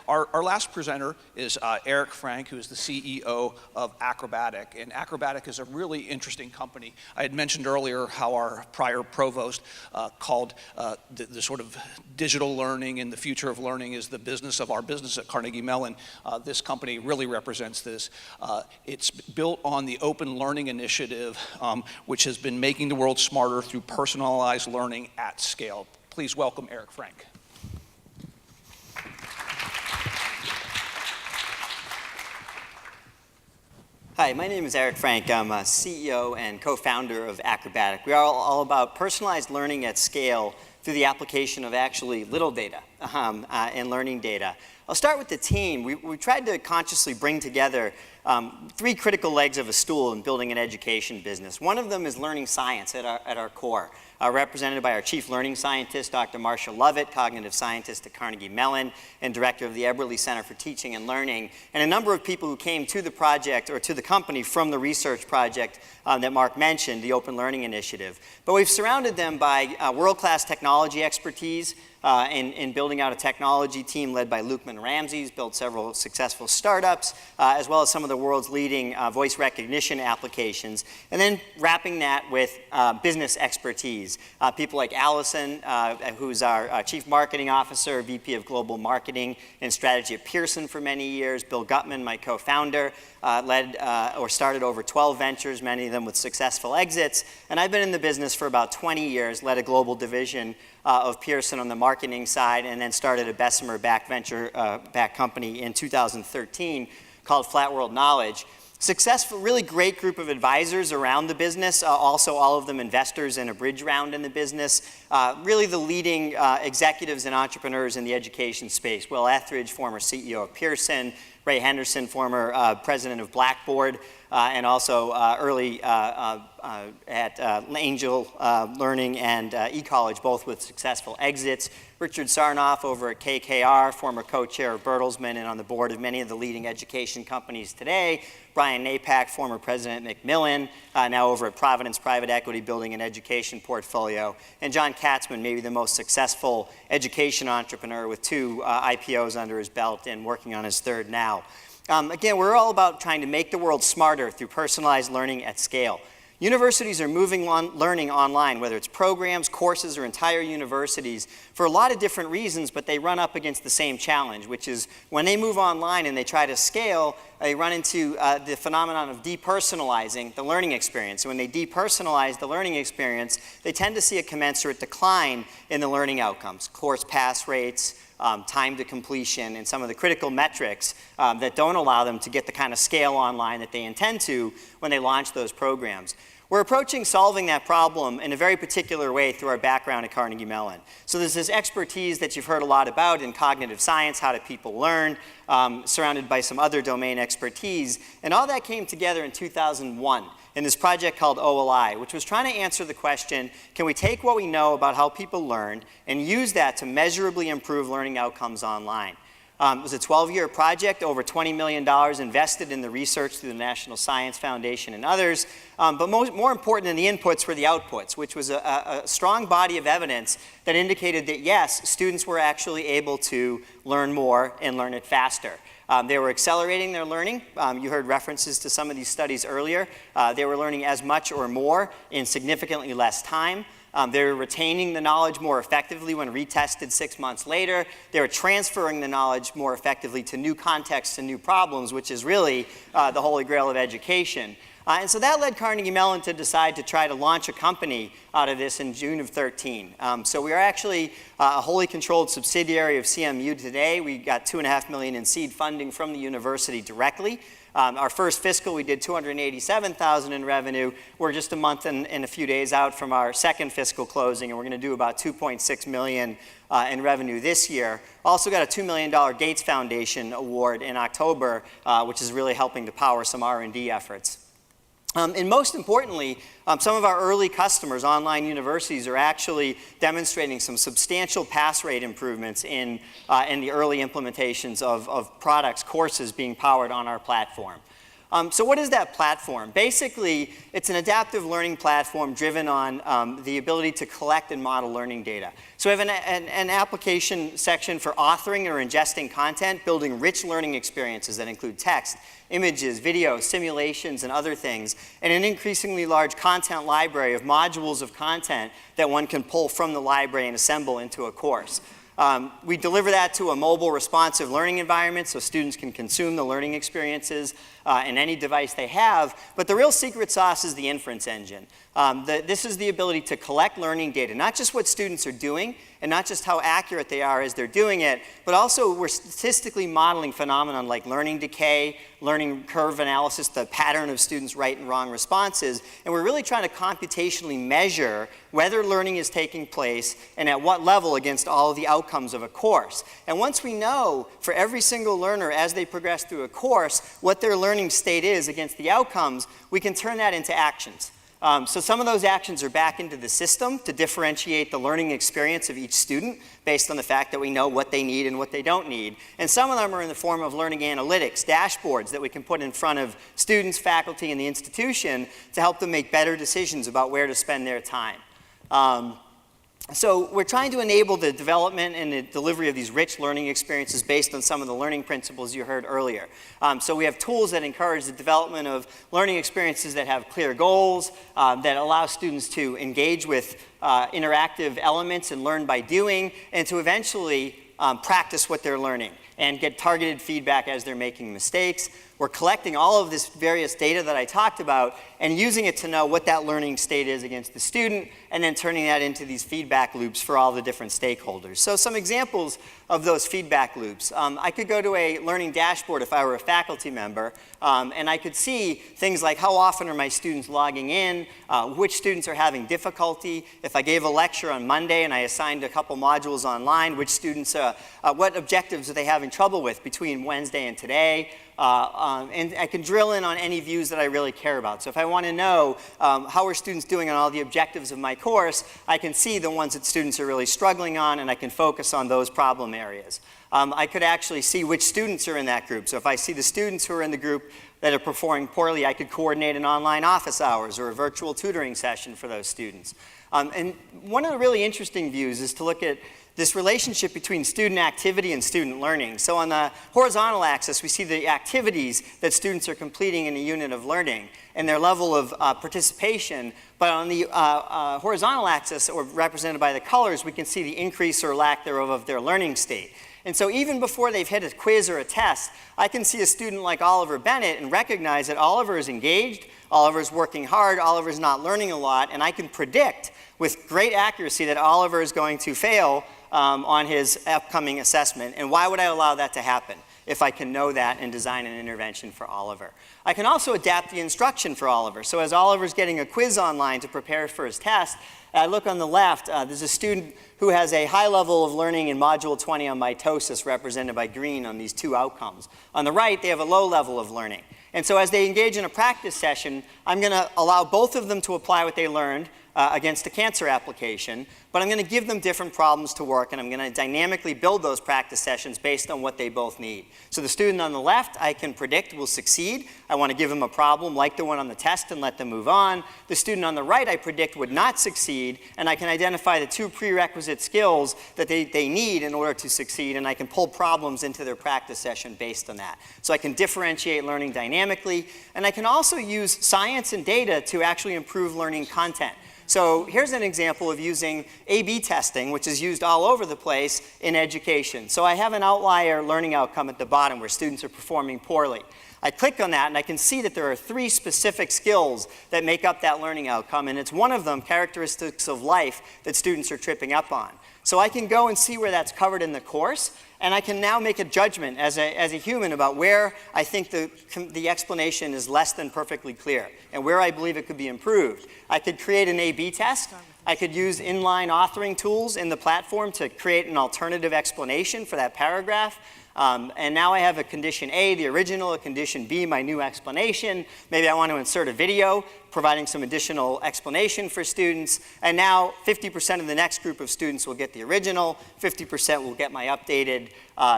Our last presenter is Eric Frank, who is the CEO of Acrobatic. And Acrobatic is a really interesting company. I had mentioned earlier how our prior provost called the sort of digital learning and the future of learning is the business of our business at Carnegie Mellon. This company really represents this. It's built on the Open Learning Initiative, which has been making the world smarter through personalized learning at scale. Please welcome Eric Frank. Hi, my name is Eric Frank. I'm a CEO and co-founder of Acrobatic. We are all about personalized learning at scale through the application of actually little data and learning data. I'll start with the team. We tried to consciously bring together three critical legs of a stool in building an education business. One of them is learning science at our core, represented by our chief learning scientist, Dr. Marcia Lovett, cognitive scientist at Carnegie Mellon and director of the Eberly Center for Teaching and Learning, and a number of people who came to the project or to the company from the research project that Mark mentioned, the Open Learning Initiative. But we've surrounded them by world-class technology expertise in building out a technology team led by Lukeman Ramsey, who's built several successful startups, as well as some of the world's leading voice recognition applications, and then wrapping that with business expertise. People like Allison, who's our Chief Marketing Officer, VP of Global Marketing and Strategy at Pearson for many years. Bill Gutman, my co-founder, led or started over 12 ventures, many of them with successful exits. And I've been in the business for about 20 years, led a global division of Pearson on the marketing side, and then started a Bessemer-backed venture-backed company in 2013 called Flat World Knowledge. Successful, really great group of advisors around the business, also all of them investors in a bridge round in the business. Really the leading executives and entrepreneurs in the education space. Will Etheridge, former CEO of Pearson, Ray Henderson, former president of Blackboard, and also early at Angel Learning and eCollege, both with successful exits. Richard Sarnoff over at KKR, former co-chair of Bertelsmann and on the board of many of the leading education companies today. Brian Napak, former president at Macmillan, now over at Providence Private Equity, building an education portfolio. And John Katzman, maybe the most successful education entrepreneur with 2 IPOs under his belt and working on his 3rd now. Again, we're all about trying to make the world smarter through personalized learning at scale. Universities are moving on learning online, whether it's programs, courses, or entire universities, for a lot of different reasons, but they run up against the same challenge, which is when they move online and they try to scale, they run into the phenomenon of depersonalizing the learning experience. So when they depersonalize the learning experience, they tend to see a commensurate decline in the learning outcomes, course pass rates, time to completion, and some of the critical metrics that don't allow them to get the kind of scale online that they intend to when they launch those programs. We're approaching solving that problem in a very particular way through our background at Carnegie Mellon. So there's this expertise that you've heard a lot about in cognitive science, how do people learn, surrounded by some other domain expertise, and all that came together in 2001 in this project called OLI, which was trying to answer the question, can we take what we know about how people learn and use that to measurably improve learning outcomes online? It was a 12-year project, over $20 million invested in the research through the National Science Foundation and others. But more important than the inputs were the outputs, which was a strong body of evidence that indicated that, yes, students were actually able to learn more and learn it faster. They were accelerating their learning. You heard references to some of these studies earlier. They were learning as much or more in significantly less time. They were retaining the knowledge more effectively when retested 6 months later. They were transferring the knowledge more effectively to new contexts and new problems, which is really the holy grail of education. And so that led Carnegie Mellon to decide to try to launch a company out of this in June of 13. So we are actually a wholly controlled subsidiary of CMU today. We got $2.5 million in seed funding from the university directly. Our first fiscal, we did $287,000 in revenue. We're just a month and a few days out from our second fiscal closing, and we're going to do about $2.6 million in revenue this year. Also got a $2 million Gates Foundation award in October, which is really helping to power some R&D efforts. And most importantly, some of our early customers, online universities, are actually demonstrating some substantial pass rate improvements in the early implementations of products, courses being powered on our platform. So what is that platform? Basically, it's an adaptive learning platform driven on the ability to collect and model learning data. So we have an application section for authoring or ingesting content, building rich learning experiences that include text, images, video, simulations, and other things, and an increasingly large content library of modules of content that one can pull from the library and assemble into a course. We deliver that to a mobile responsive learning environment so students can consume the learning experiences in any device they have. But the real secret sauce is the inference engine. This is the ability to collect learning data, not just what students are doing and not just how accurate they are as they're doing it, but also we're statistically modeling phenomenon like learning decay, learning curve analysis, the pattern of students' right and wrong responses, and we're really trying to computationally measure whether learning is taking place and at what level against all of the outcomes of a course. And once we know for every single learner as they progress through a course what their learning state is against the outcomes, we can turn that into actions. So some of those actions are back into the system to differentiate the learning experience of each student based on the fact that we know what they need and what they don't need. And some of them are in the form of learning analytics, dashboards that we can put in front of students, faculty, and the institution to help them make better decisions about where to spend their time. So we're trying to enable the development and the delivery of these rich learning experiences based on some of the learning principles you heard earlier. So we have tools that encourage the development of learning experiences that have clear goals, that allow students to engage with interactive elements and learn by doing, and to eventually practice what they're learning and get targeted feedback as they're making mistakes. We're collecting all of this various data that I talked about and using it to know what that learning state is against the student, and then turning that into these feedback loops for all the different stakeholders. So some examples of those feedback loops. I could go to a learning dashboard if I were a faculty member, and I could see things like how often are my students logging in, which students are having difficulty. If I gave a lecture on Monday and I assigned a couple modules online, which students, what objectives are they having trouble with between Wednesday and today? And I can drill in on any views that I really care about. So if I want to know how are students doing on all the objectives of my course, I can see the ones that students are really struggling on, and I can focus on those problem areas. I could actually see which students are in that group. So if I see the students who are in the group that are performing poorly, I could coordinate an online office hours or a virtual tutoring session for those students. And one of the really interesting views is to look at this relationship between student activity and student learning. So on the horizontal axis, we see the activities that students are completing in a unit of learning and their level of participation. But on the horizontal axis, or represented by the colors, we can see the increase or lack thereof of their learning state. And so even before they've hit a quiz or a test, I can see a student like Oliver Bennett and recognize that Oliver is engaged, Oliver's working hard, Oliver's not learning a lot, and I can predict with great accuracy that Oliver is going to fail on his upcoming assessment. And why would I allow that to happen if I can know that and design an intervention for Oliver? I can also adapt the instruction for Oliver. So as Oliver's getting a quiz online to prepare for his test, I look on the left, there's a student who has a high level of learning in Module 20 on mitosis, represented by green on these two outcomes. On the right, they have a low level of learning. And so as they engage in a practice session, I'm going to allow both of them to apply what they learned against a cancer application, but I'm going to give them different problems to work, and I'm going to dynamically build those practice sessions based on what they both need. So the student on the left, I can predict will succeed. I want to give them a problem like the one on the test and let them move on. The student on the right, I predict would not succeed, and I can identify the two prerequisite skills that they need in order to succeed, and I can pull problems into their practice session based on that. So I can differentiate learning dynamically, and I can also use science and data to actually improve learning content. So here's an example of using A/B testing, which is used all over the place in education. So I have an outlier learning outcome at the bottom where students are performing poorly. I click on that and I can see that there are 3 specific skills that make up that learning outcome, and it's one of them, characteristics of life, that students are tripping up on. So I can go and see where that's covered in the course, and I can now make a judgment as a human about where I think the explanation is less than perfectly clear and where I believe it could be improved. I could create an A/B test. I could use inline authoring tools in the platform to create an alternative explanation for that paragraph. And now I have a condition A, the original, a condition B, my new explanation. Maybe I want to insert a video providing some additional explanation for students. And now 50% of the next group of students will get the original, 50% will get my updated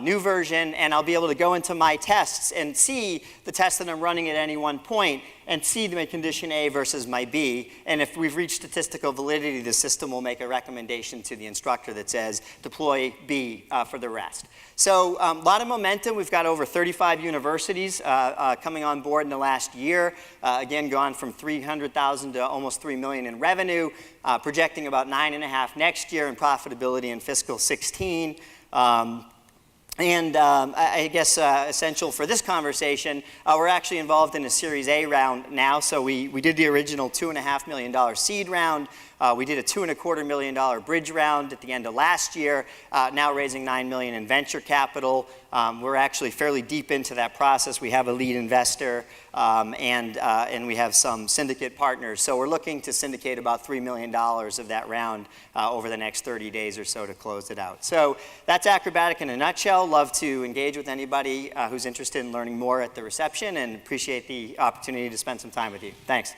new version, and I'll be able to go into my tests and see the test that I'm running at any one point and see my condition A versus my B. And if we've reached statistical validity, the system will make a recommendation to the instructor that says deploy B for the rest. So a lot of momentum. We've got over 35 universities coming on board in the last year. Again, gone from 300,000 to almost 3 million in revenue, projecting about 9.5 next year in profitability in fiscal 16. I guess essential for this conversation, we're actually involved in a Series A round now. So we did the original $2.5 million seed round. We did a $2.25 million bridge round at the end of last year, now raising $9 million in venture capital. We're actually fairly deep into that process. We have a lead investor, and we have some syndicate partners. So we're looking to syndicate about $3 million of that round over the next 30 days or so to close it out. So that's Acrobatic in a nutshell. Love to engage with anybody who's interested in learning more at the reception, and appreciate the opportunity to spend some time with you. Thanks.